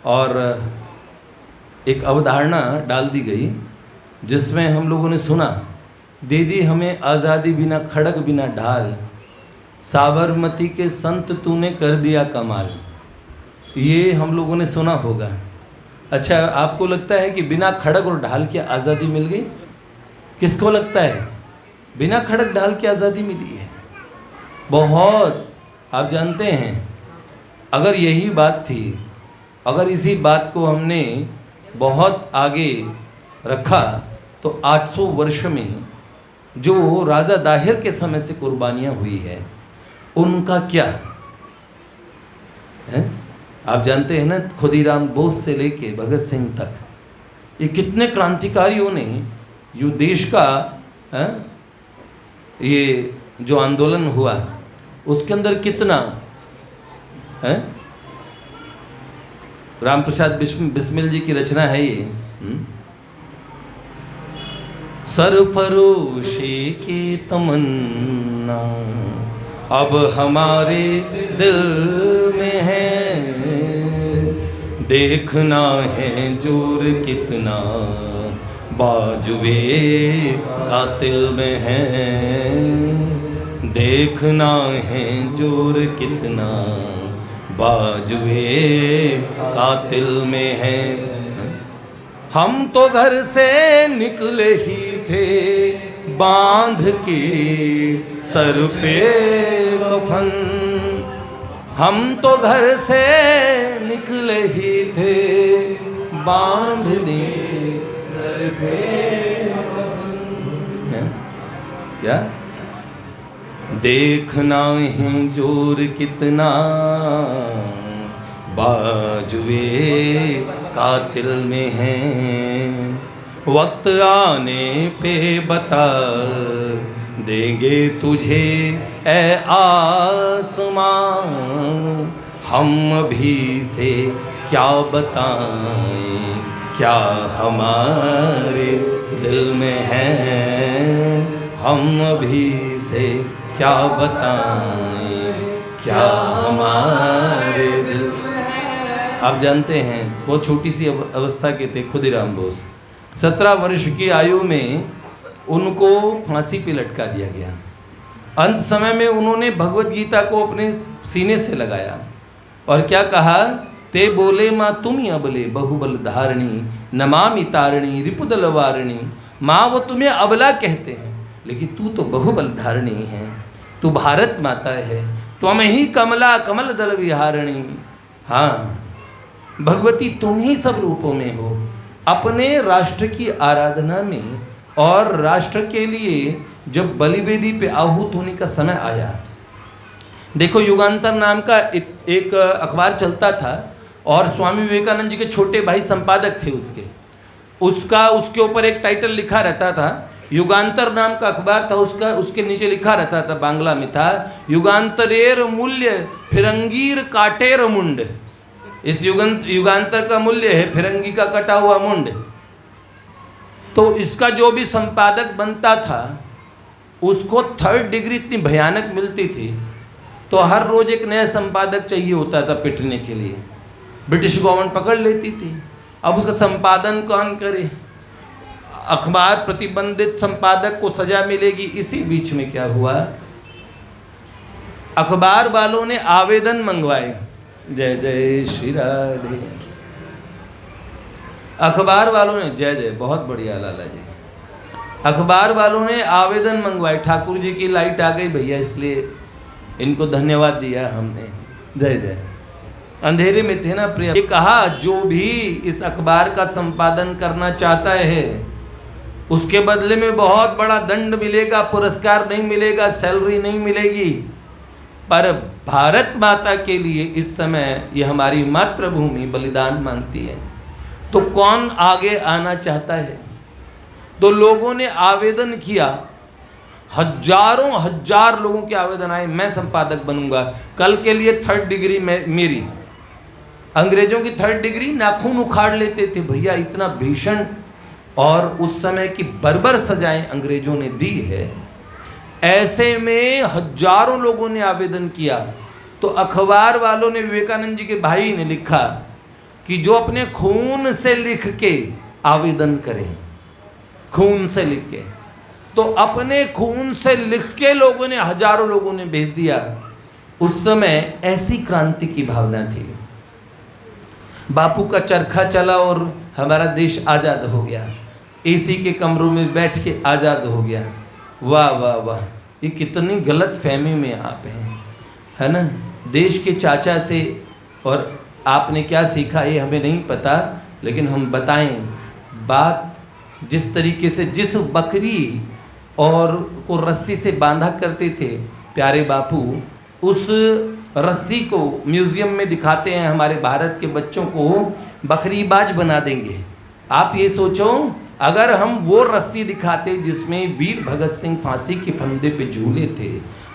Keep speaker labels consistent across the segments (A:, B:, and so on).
A: और एक अवधारणा डाल दी गई जिसमें हम लोगों ने सुना, दे दी हमें आज़ादी बिना खड़ग बिना ढाल, साबरमती के संत तूने कर दिया कमाल। ये हम लोगों ने सुना होगा। अच्छा, आपको लगता है कि बिना खड़ग और ढाल की आज़ादी मिल गई? किसको लगता है बिना खड़ग ढाल की आज़ादी मिली है? बहुत। आप जानते हैं, अगर यही बात थी, अगर इसी बात को हमने बहुत आगे रखा तो 800 वर्ष में जो राजा दाहिर के समय से कुर्बानियाँ हुई है उनका क्या है? आप जानते हैं ना, खुदीराम बोस से लेके भगत सिंह तक, ये कितने क्रांतिकारियों ने जो देश का ये जो आंदोलन हुआ उसके अंदर कितना है। राम प्रसाद बिस्मिल जी की रचना है ये। सरफरोशी की तमन्ना अब हमारे दिल में है, देखना है जोर कितना बाजुए कातिल में है, देखना है जोर कितना बाजुए कातिल में है। हम तो घर से निकले ही थे बांध के सर पे कफन, हम तो घर से निकले ही थे बांधने सर पे कफन। क्या देखना है जोर कितना बाजुए कातिल में है, वक्त आने पे बता देंगे तुझे ए आसमां, हम अभी से क्या बताएं क्या हमारे दिल में है, हम अभी से क्या बताएं क्या हमारे दिल। आप जानते हैं बहुत छोटी सी अवस्था के थे खुदीराम बोस। 17 वर्ष की आयु में उनको फांसी पे लटका दिया गया। अंत समय में उन्होंने भगवत गीता को अपने सीने से लगाया और क्या कहा, ते बोले माँ तुम ही अबले बहुबल धारणी, नमामि तारिणी रिपुदल वारिणी। माँ वो तुम्हें अबला कहते हैं लेकिन तू तो बहुबल धारणी है, तू भारत माता है, तुम ही कमला कमल दल विहारिणी। हाँ भगवती तुम ही सब रूपों में हो। अपने राष्ट्र की आराधना में और राष्ट्र के लिए जब बलिवेदी पे आहूत होने का समय आया, देखो युगांतर नाम का एक अखबार चलता था और स्वामी विवेकानंद जी के छोटे भाई संपादक थे उसके ऊपर एक टाइटल लिखा रहता था, युगांतर नाम का अखबार था उसके नीचे लिखा रहता था, बांग्ला में था, युगांतरेर मूल्य फिरंगीर काटेर मुंड। इस युगांतर का मूल्य है फिरंगी का कटा हुआ मुंड। तो इसका जो भी संपादक बनता था उसको 3rd डिग्री इतनी भयानक मिलती थी, तो हर रोज एक नया संपादक चाहिए होता था पिटने के लिए। ब्रिटिश गवर्नमेंट पकड़ लेती थी। अब उसका संपादन कौन करे? अखबार प्रतिबंधित संपादक को सजा मिलेगी। इसी बीच में क्या हुआ, अखबार वालों ने आवेदन मंगवाए, जय जय श्री राधे। अखबार वालों ने, जय जय, बहुत बढ़िया लाला जी। अखबार वालों ने आवेदन मंगवाए, ठाकुर जी की लाइट आ गई भैया, इसलिए इनको धन्यवाद दिया हमने, जय जय। अंधेरे में थे ना प्रिय। ये कहा जो भी इस अखबार का संपादन करना चाहता है उसके बदले में बहुत बड़ा दंड मिलेगा, पुरस्कार नहीं मिलेगा, सैलरी नहीं मिलेगी, पर भारत माता के लिए इस समय ये हमारी मातृभूमि बलिदान मांगती है, तो कौन आगे आना चाहता है? तो लोगों ने आवेदन किया, हजार लोगों के आवेदन आए, मैं संपादक बनूंगा, कल के लिए 3rd डिग्री मेरी। अंग्रेजों की 3rd डिग्री नाखून उखाड़ लेते थे भैया, इतना भीषण और उस समय की बर्बर सजाएं अंग्रेजों ने दी है। ऐसे में हजारों लोगों ने आवेदन किया, तो अखबार वालों ने, विवेकानंद जी के भाई ने लिखा कि जो अपने खून से लिख के आवेदन करें, खून से लिख के। तो अपने खून से लिख के लोगों ने, हजारों लोगों ने भेज दिया। उस समय ऐसी क्रांति की भावना थी। बापू का चरखा चला और हमारा देश आज़ाद हो गया। एसी के कमरों में बैठ के आज़ाद हो गया। वाह वाह वाह, ये कितनी गलत फहमी में आप हैं, है ना। देश के चाचा से और आपने क्या सीखा ये हमें नहीं पता, लेकिन हम बताएं बात। जिस तरीके से जिस बकरी और को रस्सी से बांधा करते थे प्यारे बापू, उस रस्सी को म्यूज़ियम में दिखाते हैं। हमारे भारत के बच्चों को बकरीबाज बना देंगे। आप ये सोचो, अगर हम वो रस्सी दिखाते जिसमें वीर भगत सिंह फांसी के फंदे पे झूले थे,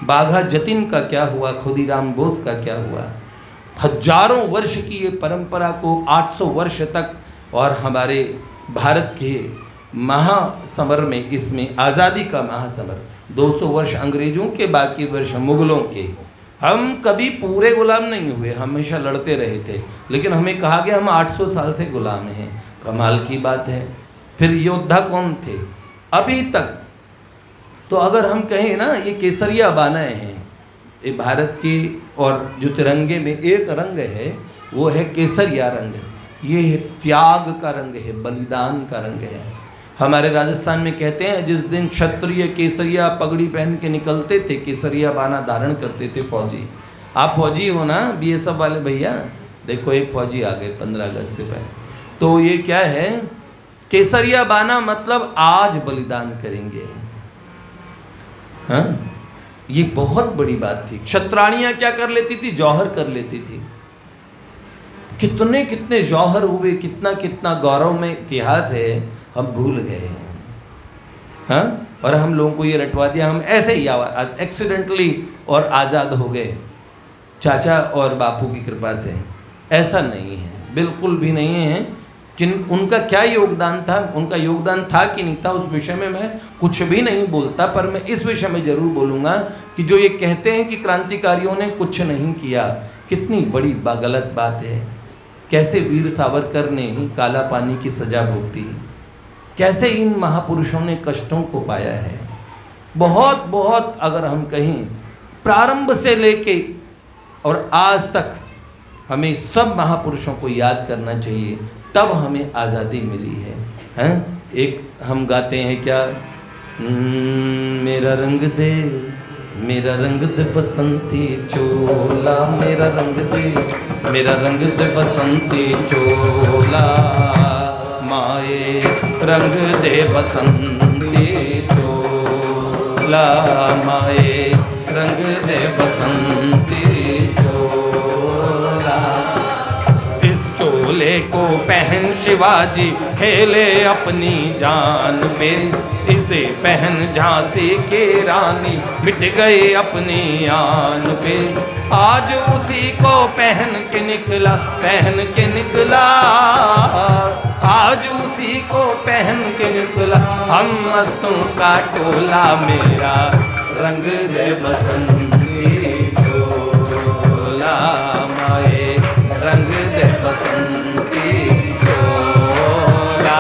A: बाघा जतिन का क्या हुआ, खुदीराम बोस का क्या हुआ। हजारों वर्ष की ये परंपरा को 800 वर्ष तक, और हमारे भारत के महासमर में, इसमें आज़ादी का महासमर 200 वर्ष अंग्रेजों के, बाकी वर्ष मुगलों के। हम कभी पूरे गुलाम नहीं हुए, हमेशा लड़ते रहे थे, लेकिन हमें कहा गया हम 800 साल से गुलाम हैं। कमाल की बात है। फिर योद्धा कौन थे अभी तक? तो अगर हम कहें ना, ये केसरिया बानाएं हैं ये भारत की, और जो तिरंगे में एक रंग है वो है केसरिया रंग। ये त्याग का रंग है, बलिदान का रंग है। हमारे राजस्थान में कहते हैं जिस दिन क्षत्रिय केसरिया पगड़ी पहन के निकलते थे, केसरिया बाना धारण करते थे फौजी। आप फौजी हो ना बीएसएफ वाले भैया? देखो एक फौजी आ गए 15 अगस्त से पहले। तो ये क्या है, केसरिया बाना मतलब आज बलिदान करेंगे। हाँ, ये बहुत बड़ी बात थी। क्षत्राणियां क्या कर लेती थी? जौहर कर लेती थी। कितने कितने जौहर हुए, कितना कितना गौरव में इतिहास है, हम भूल गए। हाँ, और हम लोगों को ये रटवा दिया, हम ऐसे ही एक्सीडेंटली और आज़ाद हो गए चाचा और बापू की कृपा से। ऐसा नहीं है, बिल्कुल भी नहीं है। किन उनका क्या योगदान था, उनका योगदान था कि नहीं था, उस विषय में मैं कुछ भी नहीं बोलता, पर मैं इस विषय में ज़रूर बोलूँगा कि जो ये कहते हैं कि क्रांतिकारियों ने कुछ नहीं किया, कितनी बड़ी गलत बात है। कैसे वीर सावरकर ने काला पानी की सज़ा भुगती, कैसे इन महापुरुषों ने कष्टों को पाया है। बहुत बहुत अगर हम कहें प्रारंभ से लेके और आज तक हमें सब महापुरुषों को याद करना चाहिए, तब हमें आज़ादी मिली है। हैं? एक हम गाते हैं क्या, मेरा रंग दे बसंती चोला, मेरा रंग दे बसंती चोला, माए रंग दे बसंती चोला, माए रंग दे बसंती चोला। इस चोले को पहन शिवाजी खेले अपनी जान पे, इसे पहन झांसी की रानी मिट गई अपनी आन पे। आज उसी को पहन के निकला, आज उसी को पहन के निकला हम मस्तों का टोला, मेरा रंग दे बसंती चोला, माए रंग दे बसंती चोला।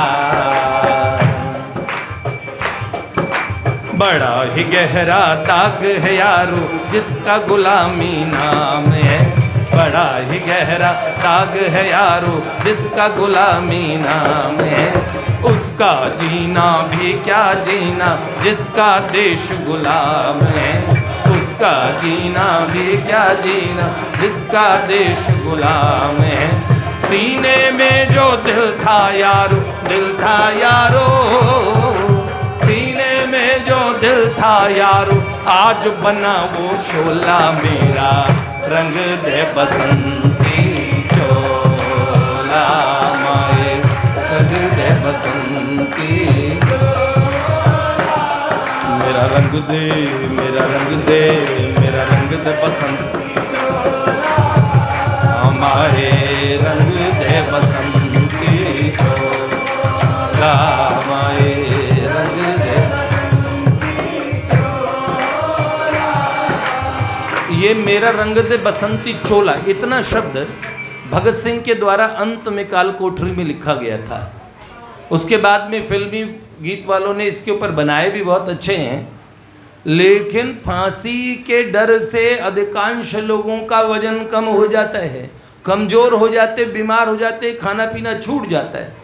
A: बड़ा ही गहरा दाग है यारो जिसका गुलामी नाम है, बड़ा ही गहरा दाग है यारो जिसका गुलामी नाम है। उसका जीना भी क्या जीना जिसका देश गुलाम है, उसका जीना भी क्या जीना जिसका देश गुलाम है। सीने में जो दिल था यारो, सीने में जो दिल था यारो, आज बना वो शोला, मेरा रंग दे बसंती चोला, माए रंग दे बसंती, मेरा रंग दे, मेरा रंग दे, मेरा रंग दे बसंती, हमारे रंग दे बसंती चोला, माए रंग दे। ये मेरा रंग दे बसंती चोला, इतना शब्द भगत सिंह के द्वारा अंत में काल कोठरी में लिखा गया था। उसके बाद में फिल्मी गीत वालों ने इसके ऊपर बनाए भी बहुत अच्छे हैं, लेकिन फांसी के डर से अधिकांश लोगों का वजन कम हो जाता है, कमज़ोर हो जाते, बीमार हो जाते, खाना पीना छूट जाता है।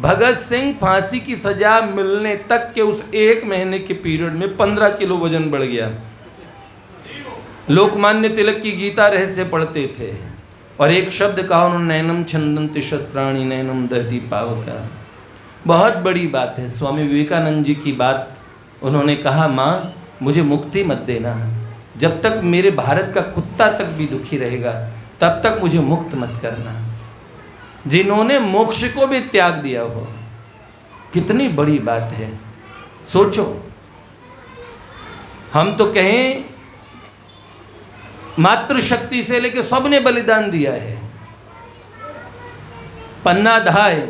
A: भगत सिंह फांसी की सज़ा मिलने तक के उस 1 महीने के पीरियड में 15 किलो वजन बढ़ गया। लोकमान्य तिलक की गीता रहस्य पढ़ते थे और एक शब्द कहा उन्होंने, नैनम छंदंति शस्त्राणी नैनम दहती पावका। बहुत बड़ी बात है। स्वामी विवेकानंद जी की बात उन्होंने कहा, माँ मुझे मुक्ति मत देना, जब तक मेरे भारत का कुत्ता तक भी दुखी रहेगा तब तक मुझे मुक्त मत करना। जिन्होंने मोक्ष को भी त्याग दिया हो, कितनी बड़ी बात है। सोचो, हम तो कहें मातृशक्ति से लेकर सबने बलिदान दिया है। पन्ना धाय,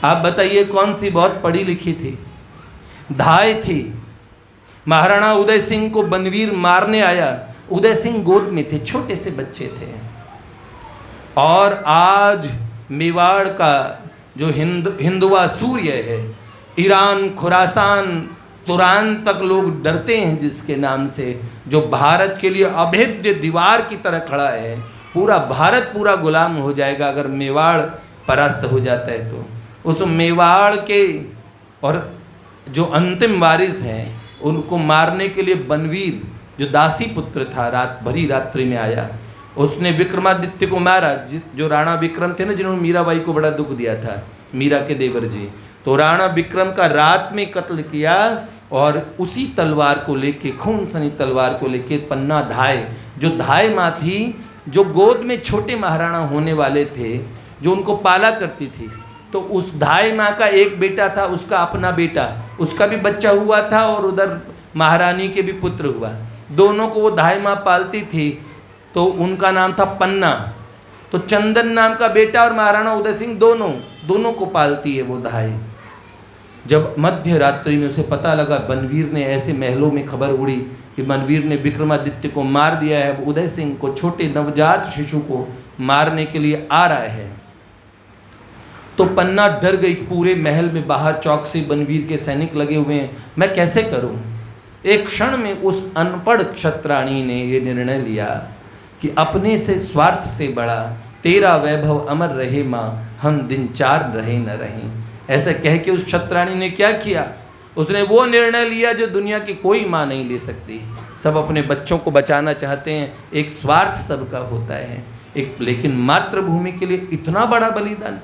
A: आप बताइए कौन सी बहुत पढ़ी लिखी थी? धाय थी। महाराणा उदय सिंह को बनवीर मारने आया, उदय सिंह गोद में थे, छोटे से बच्चे थे। और आज मेवाड़ का जो हिंदुआ सूर्य है, ईरान, खुरासान, तुरान तक लोग डरते हैं जिसके नाम से, जो भारत के लिए अभेद्य दीवार की तरह खड़ा है। पूरा भारत पूरा गुलाम हो जाएगा अगर मेवाड़ परास्त हो जाता है तो। उस मेवाड़ के और जो अंतिम वारिस हैं उनको मारने के लिए बनवीर जो दासी पुत्र था, रात भरी रात्रि में आया, उसने विक्रमादित्य को मारा। जो राणा विक्रम थे ना, जिन्होंने मीराबाई को बड़ा दुख दिया था, मीरा के देवर जी, तो राणा विक्रम का रात में कत्ल किया। और उसी तलवार को लेके, खून सनी तलवार को लेके पन्ना धाय, जो धाय माँ थी, जो गोद में छोटे महाराणा होने वाले थे, जो उनको पाला करती थी, तो उस धाय माँ का एक बेटा था, उसका अपना बेटा, उसका भी बच्चा हुआ था और उधर महारानी के भी पुत्र हुआ। दोनों को वो धाय माँ पालती थी, तो उनका नाम था पन्ना। तो चंदन नाम का बेटा और महाराणा उदय सिंह दोनों को पालती है वो धाय। जब मध्य रात्रि में उसे पता लगा, बनवीर ने ऐसे महलों में खबर उड़ी कि बनवीर ने विक्रमादित्य को मार दिया है, उदय सिंह को, छोटे नवजात शिशु को मारने के लिए आ रहा है, तो पन्ना डर गई। पूरे महल में बाहर चौकसी बनवीर के सैनिक लगे हुए हैं, मैं कैसे करूं? एक क्षण में उस अनपढ़ क्षत्राणी ने ये निर्णय लिया कि अपने से स्वार्थ से बड़ा तेरा वैभव अमर रहे माँ, हम दिन 4 रहे न रहें। ऐसे कह के उस क्षत्राणी ने क्या किया? उसने वो निर्णय लिया जो दुनिया की कोई माँ नहीं ले सकती। सब अपने बच्चों को बचाना चाहते हैं, एक स्वार्थ सबका होता है, लेकिन मातृभूमि के लिए इतना बड़ा बलिदान।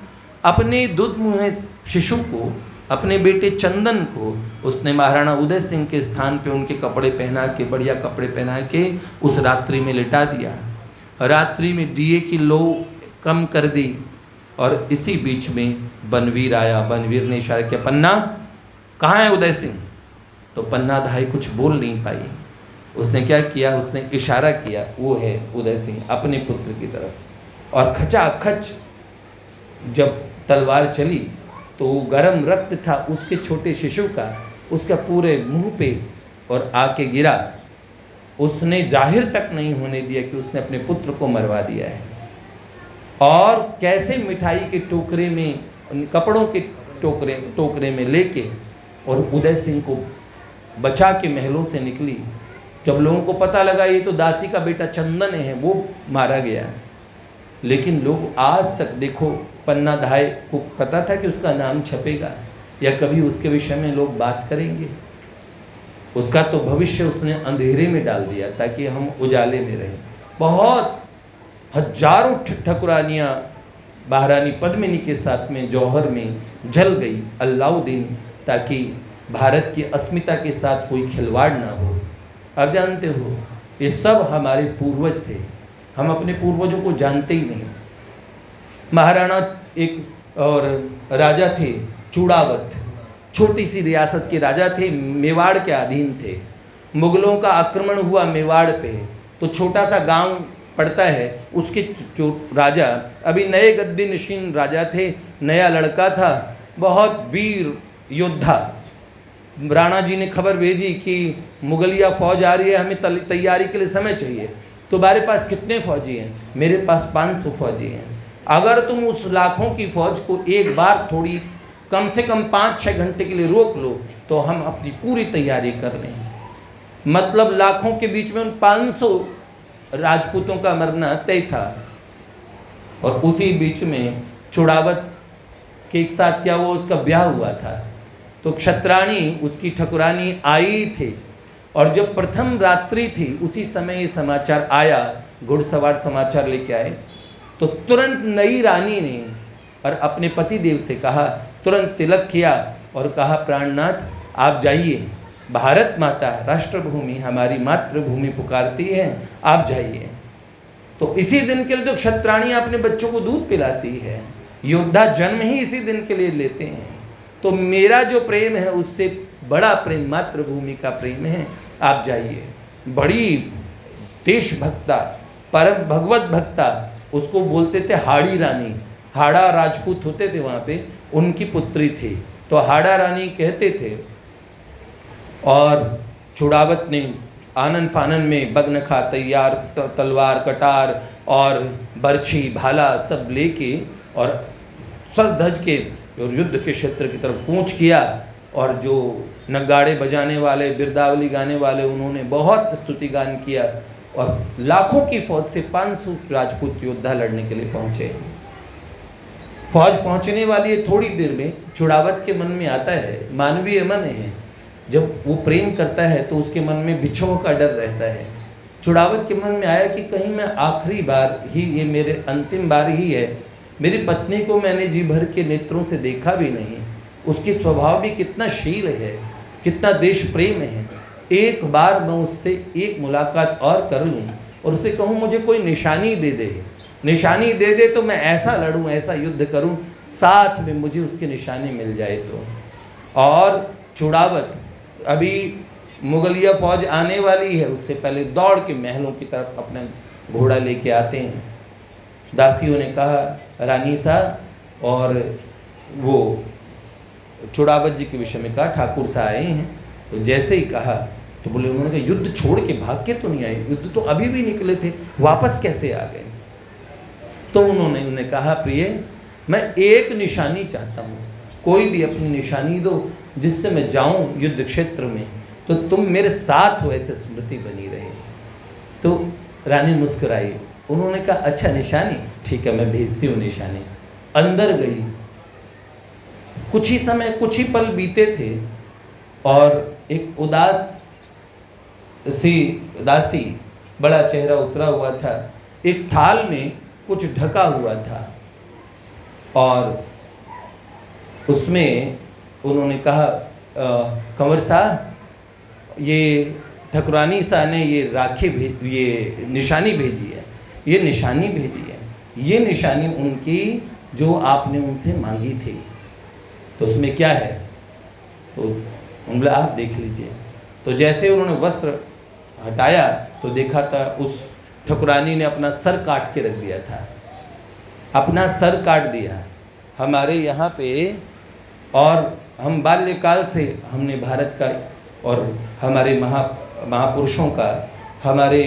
A: अपने दूध मुँह शिशु को, अपने बेटे चंदन को उसने महाराणा उदय सिंह के स्थान पे उनके कपड़े पहना के, बढ़िया कपड़े पहना के उस रात्रि में लिटा दिया। रात्रि में दिए की लो कम कर दी और इसी बीच में बनवीर आया। बनवीर ने इशारा किया, पन्ना कहाँ है उदय सिंह? तो पन्ना धाई कुछ बोल नहीं पाई। उसने क्या किया? उसने इशारा किया, वो है उदय सिंह, अपने पुत्र की तरफ। और खचाखच जब तलवार चली तो गर्म रक्त था उसके छोटे शिशु का, उसका पूरे मुंह पे और आके गिरा। उसने जाहिर तक नहीं होने दिया कि उसने अपने पुत्र को मरवा दिया है। और कैसे मिठाई के टोकरे में, कपड़ों के टोकरे में लेके और उदय सिंह को बचा के महलों से निकली। जब लोगों को पता लगा ये तो दासी का बेटा चंदन है, वो मारा गया। लेकिन लोग आज तक, देखो, पन्ना धाय को पता था कि उसका नाम छपेगा या कभी उसके विषय में लोग बात करेंगे। उसका तो भविष्य उसने अंधेरे में डाल दिया ताकि हम उजाले में रहें। बहुत हजारों ठकुरानियाँ महारानी पद्मिनी के साथ में जौहर में जल गई अलाउद्दीन, ताकि भारत की अस्मिता के साथ कोई खिलवाड़ ना हो। आप जानते हो ये सब हमारे पूर्वज थे, हम अपने पूर्वजों को जानते ही नहीं। महाराणा एक और राजा थे चूड़ावत, छोटी सी रियासत के राजा थे, मेवाड़ के अधीन थे। मुगलों का आक्रमण हुआ मेवाड़ पे, तो छोटा सा गांव पड़ता है, उसके जो राजा अभी नए गद्दी नशीन राजा थे, नया लड़का था, बहुत वीर योद्धा। राणा जी ने खबर भेजी कि मुगलिया फौज आ रही है, हमें तैयारी के लिए समय चाहिए। तुम्हारे पास कितने फौजी हैं? मेरे पास 500 फौजी हैं। अगर तुम उस लाखों की फौज को एक बार थोड़ी कम से कम 5-6 घंटे के लिए रोक लो तो हम अपनी पूरी तैयारी कर लें। मतलब लाखों के बीच में उन 500 राजपूतों का मरना तय था। और उसी बीच में चुड़ावत के एक साथ क्या हुआ, उसका ब्याह हुआ था। तो क्षत्राणी उसकी ठकुरानी आई थी और जब प्रथम रात्रि थी उसी समय ये समाचार आया, घुड़सवार समाचार लेके आए। तो तुरंत नई रानी ने और अपने पति देव से कहा, तुरंत तिलक किया और कहा प्राणनाथ आप जाइए, भारत माता राष्ट्रभूमि हमारी मातृभूमि पुकारती है, आप जाइए। तो इसी दिन के लिए तो क्षत्राणी अपने बच्चों को दूध पिलाती है, योद्धा जन्म ही इसी दिन के लिए लेते हैं। तो मेरा जो प्रेम है उससे बड़ा प्रेम मातृभूमि का प्रेम है, आप जाइए। बड़ी देशभक्ता, परम भगवत भक्ता, उसको बोलते थे हाड़ी रानी। हाड़ा राजपूत होते थे वहाँ पे, उनकी पुत्री थी तो हाड़ा रानी कहते थे। और चुड़ावत ने आनन फानन में बग्नखा तैयार, तलवार कटार और बर्छी भाला सब लेके और सज धज के युद्ध के क्षेत्र की तरफ कूच किया। और जो नगाड़े बजाने वाले, बिरदावली गाने वाले, उन्होंने बहुत स्तुति गान किया और लाखों की फौज से 500 राजपूत योद्धा लड़ने के लिए पहुंचे। फौज पहुंचने वाली है थोड़ी देर में। चुड़ावत के मन में आता है, मानवीय मन है, जब वो प्रेम करता है तो उसके मन में बिछोह का डर रहता है। चुड़ावत के मन में आया कि कहीं मैं आखिरी बार ही, ये मेरे अंतिम बार ही है, मेरी पत्नी को मैंने जी भर के नेत्रों से देखा भी नहीं, उसकी स्वभाव भी कितना शील है, कितना देश प्रेम है, एक बार मैं उससे एक मुलाकात और कर लूँ और उसे कहूँ मुझे कोई निशानी दे दे, निशानी दे दे तो मैं ऐसा लड़ूँ, ऐसा युद्ध करूँ, साथ में मुझे उसकी निशानी मिल जाए तो। और चुड़ावत अभी मुगलिया फौज आने वाली है, उससे पहले दौड़ के महलों की तरफ अपना घोड़ा लेके आते हैं। दासियों ने कहा रानी सा, और वो चुड़ावत जी के विषय में कहा ठाकुर सा आए हैं। तो जैसे ही कहा तो बोले, उन्होंने कहा युद्ध छोड़ के भाग के तो नहीं आए, युद्ध तो अभी भी निकले थे, वापस कैसे आ गए? तो उन्होंने उन्हें कहा प्रिय मैं एक निशानी चाहता हूँ, कोई भी अपनी निशानी दो जिससे मैं जाऊँ युद्ध क्षेत्र में, तो तुम मेरे साथ हो ऐसे स्मृति बनी रहे। तो रानी मुस्कुराई, उन्होंने कहा अच्छा निशानी, ठीक है मैं भेजती हूँ निशानी। अंदर गई, कुछ ही समय, कुछ ही पल बीते थे और एक उदास सी दासी, बड़ा चेहरा उतरा हुआ था, एक थाल में कुछ ढका हुआ था और उसमें उन्होंने कहा कंवर साहब ये ठकुरानी सा ने ये राखी ये निशानी भेजी है, ये निशानी भेजी है, ये निशानी उनकी जो आपने उनसे मांगी थी। तो उसमें क्या है? तो उन्होंने आप देख लीजिए। तो जैसे उन्होंने वस्त्र हटाया तो देखा था उस ठकुरानी ने अपना सर काट के रख दिया था, अपना सर काट दिया। हमारे यहाँ पे, और हम बाल्यकाल से हमने भारत का और हमारे महापुरुषों का, हमारे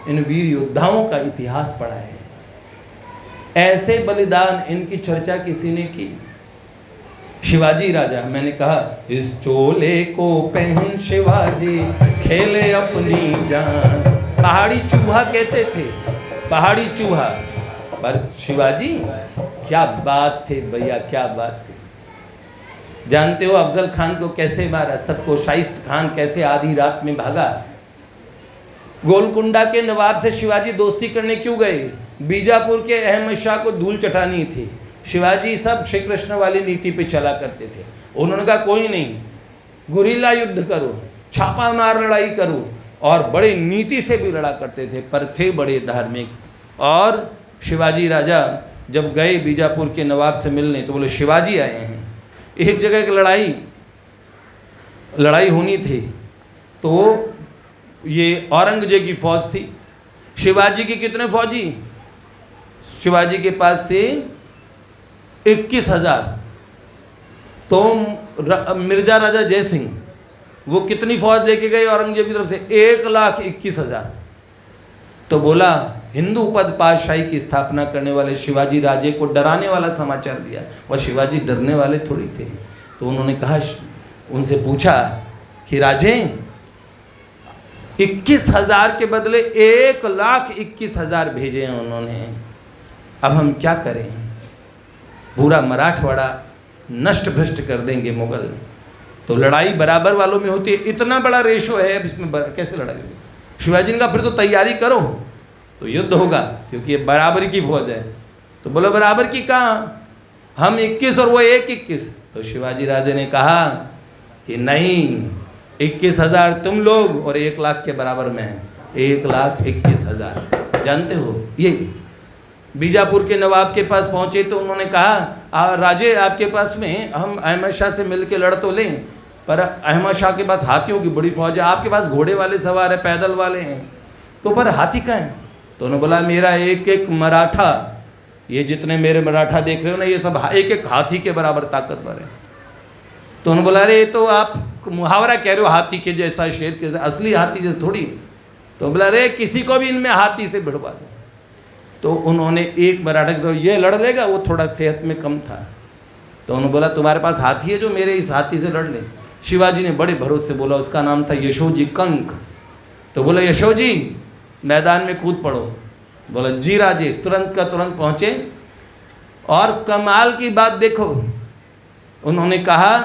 A: इन वीर योद्धाओं का इतिहास पढ़ा है। ऐसे बलिदान इनकी चर्चा किसी ने की। शिवाजी राजा, मैंने कहा इस चोले को पहन शिवाजी खेले अपनी जान, पहाड़ी चूहा कहते थे, पहाड़ी चूहा। पर शिवाजी क्या बात थे भैया, क्या बात थी। जानते हो अफजल खान को कैसे मारा, सबको, शाइस्त खान कैसे आधी रात में भागा। गोलकुंडा के नवाब से शिवाजी दोस्ती करने क्यों गए? बीजापुर के अहमद शाह को धूल चटानी थी। शिवाजी सब श्री कृष्ण वाली नीति पे चला करते थे। उन्होंने कहा कोई नहीं, गुरिल्ला युद्ध करो, छापा मार लड़ाई करो, और बड़े नीति से भी लड़ा करते थे, पर थे बड़े धार्मिक। और शिवाजी राजा जब गए बीजापुर के नवाब से मिलने तो बोले शिवाजी आए हैं। एक जगह एक लड़ाई होनी थी, तो ये औरंगजेब की फौज थी। शिवाजी के कितने फौजी? शिवाजी के पास थे 21,000। तो मिर्जा राजा जय सिंह वो कितनी फौज लेके गए औरंगजेब की तरफ से? 1,21,000। तो बोला हिंदू पद पातशाही की स्थापना करने वाले शिवाजी राजे को डराने वाला समाचार दिया, और शिवाजी डरने वाले थोड़ी थे। तो उन्होंने कहा, उनसे पूछा कि राजे 21,000 के बदले 1,21,000 भेजे हैं उन्होंने, अब हम क्या करें? पूरा मराठवाड़ा नष्ट भ्रष्ट कर देंगे मुगल। तो लड़ाई बराबर वालों में होती है, इतना बड़ा रेशो है, अब इसमें कैसे लड़ाई होगी? शिवाजी ने कहा फिर तो तैयारी करो, तो युद्ध होगा, क्योंकि ये बराबरी की फौज है। तो बोलो बराबर की कहाँ, हम 21 और वो 1,21। तो शिवाजी राजे ने कहा कि नहीं, 21,000 तुम लोग और 1,00,000 के बराबर में है, 1,21,000। जानते हो, ये बीजापुर के नवाब के पास पहुंचे तो उन्होंने कहा, राजे आपके पास में हम अहमद शाह से मिल के लड़ तो लें, पर अहमद शाह के पास हाथियों की बड़ी फौज है, आपके पास घोड़े वाले सवार है, पैदल वाले हैं, तो पर हाथी कहाँ हैं? तो उन्होंने बोला मेरा एक एक मराठा, ये जितने मेरे मराठा देख रहे हो ना, ये सब एक एक हाथी के बराबर ताकतवर है। तो उन्होंने बोला अरे तो आप मुहावरा कह रहे हो, हाथी के जैसा शेर के जैसा, असली हाथी जैसा थोड़ी। तो बोला अरे किसी को भी इनमें हाथी से भिड़वा दो। तो उन्होंने एक मराठा तो ये लड़ लेगा, वो थोड़ा सेहत में कम था, तो उन्होंने बोला तुम्हारे पास हाथी है जो मेरे इस हाथी से लड़ ले। शिवाजी ने बड़े भरोसे बोला, उसका नाम था यशोजी कंक। तो बोला यशोजी मैदान में कूद पड़ो। बोला जी राजे, तुरंत का तुरंत पहुँचे। और कमाल की बात देखो, उन्होंने कहा,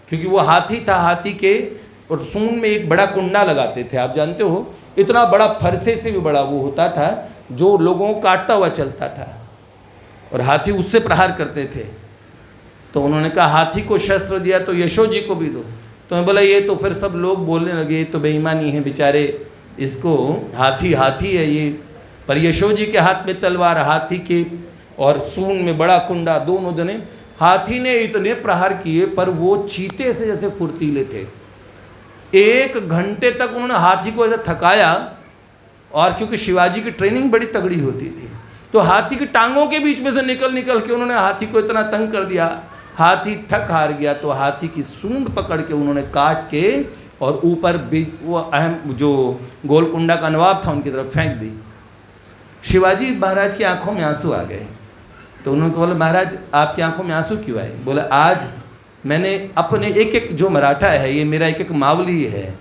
A: क्योंकि वो हाथी था, हाथी के और सूंड में एक बड़ा कुंडा लगाते थे, आप जानते हो, इतना बड़ा, फरसे से भी बड़ा वो होता था, जो लोगों को काटता हुआ चलता था, और हाथी उससे प्रहार करते थे। तो उन्होंने कहा हाथी को शस्त्र दिया तो यशो जी को भी दो। तो मैं बोला ये तो फिर सब लोग बोलने लगे, तो बेईमानी है बेचारे, इसको हाथी हाथी है ये, पर यशो जी के हाथ में तलवार, हाथी के और सूंड में बड़ा कुंडा, दोनों जने। हाथी ने इतने प्रहार किए, पर वो चीते से जैसे फुर्तीले थे। 1 घंटे तक उन्होंने हाथी को ऐसा थकाया, और क्योंकि शिवाजी की ट्रेनिंग बड़ी तगड़ी होती थी, तो हाथी की टांगों के बीच में से निकल निकल के उन्होंने हाथी को इतना तंग कर दिया, हाथी थक हार गया। तो हाथी की सूंड पकड़ के उन्होंने काट के और ऊपर वो अहम जो गोलकुंडा का नवाब था उनकी तरफ फेंक दी। शिवाजी महाराज की आंखों में आंसू आ गए। तो उन्होंने बोला महाराज आपकी आंखों में आंसू क्यों आए? बोला आज मैंने अपने एक एक जो मराठा है, ये मेरा एक एक मावली है,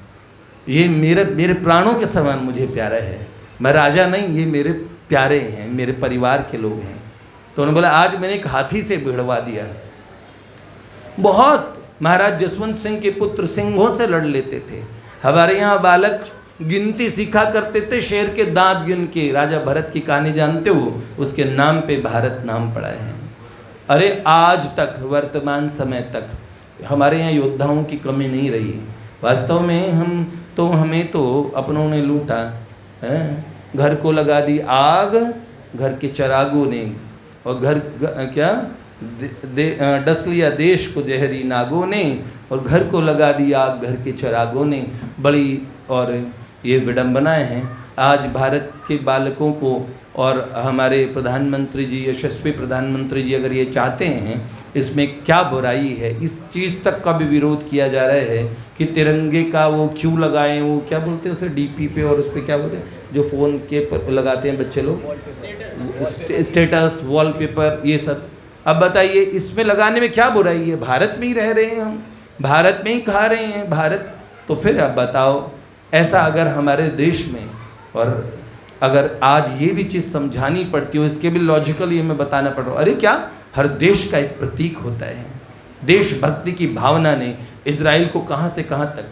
A: ये मेरे प्राणों के समान मुझे प्यारा है। मैं राजा नहीं, ये मेरे प्यारे हैं, मेरे परिवार के लोग हैं। तो उन्होंने बोला आज मैंने एक हाथी से भिड़वा दिया। बहुत महाराज जसवंत सिंह के पुत्र सिंहों से लड़ लेते थे। हमारे यहाँ बालक गिनती सीखा करते थे, शेर के दांत गिन के। राजा भरत की कहानी जानते हो, उसके नाम पे भारत नाम पड़ा है। अरे आज तक, वर्तमान समय तक हमारे यहाँ योद्धाओं की कमी नहीं रही। वास्तव में हमें तो अपनों ने लूटा है, घर को लगा दी आग घर के चरागों ने, और डस लिया देश को जहरी नागों ने, और घर को लगा दी आग घर के चरागों ने। बड़ी और ये विडंबनाएं हैं आज भारत के बालकों को। और हमारे प्रधानमंत्री जी, यशस्वी प्रधानमंत्री जी अगर ये चाहते हैं, इसमें क्या बुराई है? इस चीज़ तक का भी विरोध किया जा रहा है कि तिरंगे का वो क्यों लगाएं, वो क्या बोलते हैं उसे, डीपी पे, और उस पर क्या बोलते हैं जो फ़ोन के पर लगाते हैं बच्चे लोग, स्टेटस, वॉलपेपर, ये सब। अब बताइए इसमें लगाने में क्या बुराई है? भारत में ही रह रहे हैं हम, भारत में ही खा रहे हैं भारत। तो फिर अब बताओ, ऐसा अगर हमारे देश में, और अगर आज ये भी चीज़ समझानी पड़ती हो, इसके भी लॉजिकली हमें बताना पड़ रहा हो। अरे क्या, हर देश का एक प्रतीक होता है। देशभक्ति की भावना ने इजराइल को कहाँ से कहाँ तक,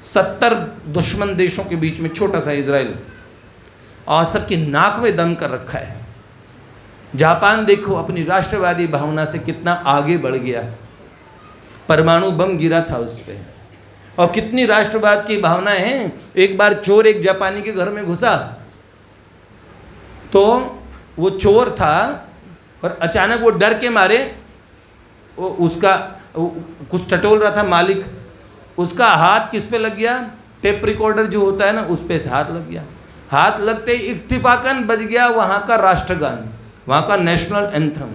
A: 70 दुश्मन देशों के बीच में छोटा सा इजराइल, और सबकी नाक में दम कर रखा है। जापान देखो अपनी राष्ट्रवादी भावना से कितना आगे बढ़ गया, परमाणु बम गिरा था उस पर, और कितनी राष्ट्रवाद की भावनाएं हैं। एक बार चोर एक जापानी के घर में घुसा, तो वो चोर था और अचानक वो डर के मारे, वो कुछ टटोल रहा था मालिक, उसका हाथ किस पे लग गया? टेप रिकॉर्डर जो होता है ना, उस पे से हाथ लग गया। हाथ लगते ही इत्तिफाकन बज गया वहाँ का राष्ट्रगान, वहाँ का नेशनल एंथम,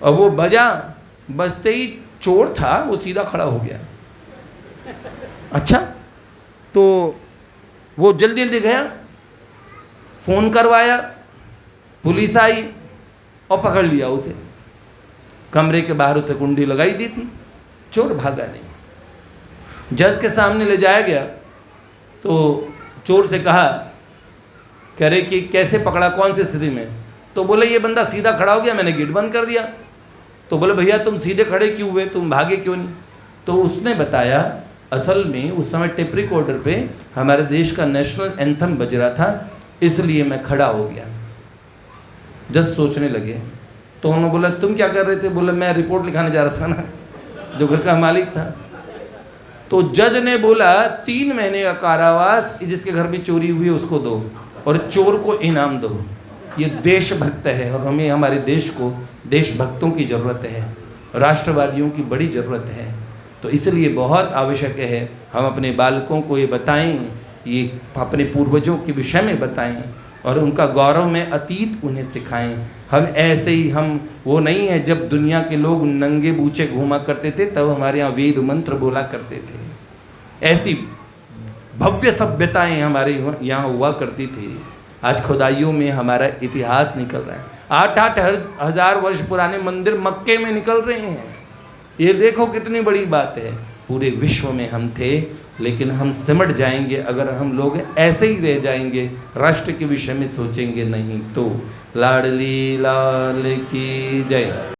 A: और वो बजते ही चोर था वो सीधा खड़ा हो गया। अच्छा, तो वो जल्दी जल्दी गया, फ़ोन करवाया, पुलिस आई और पकड़ लिया उसे। कमरे के बाहर उसे कुंडी लगाई दी थी, चोर भागा नहीं। जज के सामने ले जाया गया तो चोर से कहा, कह रहे कि कैसे पकड़ा, कौन सी स्थिति में? तो बोले ये बंदा सीधा खड़ा हो गया, मैंने गेट बंद कर दिया। तो बोले भैया तुम सीधे खड़े क्यों हुए, तुम भागे क्यों नहीं? तो उसने बताया असल में उस समय टेप रिकॉर्डर पे हमारे देश का नेशनल एंथम बज रहा था, इसलिए मैं खड़ा हो गया। जज सोचने लगे तो उन्होंने बोला तुम क्या कर रहे थे? बोले मैं रिपोर्ट लिखाने जा रहा था ना, जो घर का मालिक था। तो जज ने बोला 3 महीने का कारावास जिसके घर में चोरी हुई उसको दो और चोर को इनाम दो। ये देशभक्त है और हमें हमारे देश को देशभक्तों की ज़रूरत है, राष्ट्रवादियों की बड़ी ज़रूरत है। तो इसलिए बहुत आवश्यक है हम अपने बालकों को ये बताएं, ये अपने पूर्वजों के विषय में बताएं और उनका गौरव में अतीत उन्हें सिखाएं। हम ऐसे ही हम वो नहीं है, जब दुनिया के लोग नंगे बूचे घूमा करते थे तब हमारे यहाँ वेद मंत्र बोला करते थे। ऐसी भव्य सभ्यताएं हमारे यहाँ हुआ करती थी। आज खुदाइयों में हमारा इतिहास निकल रहा है। 8-8 हज़ार वर्ष पुराने मंदिर मक्के में निकल रहे हैं। ये देखो कितनी बड़ी बात है। पूरे विश्व में हम थे, लेकिन हम सिमट जाएंगे अगर हम लोग ऐसे ही रह जाएंगे, राष्ट्र के विषय में सोचेंगे नहीं तो। लाडली लाल की जय।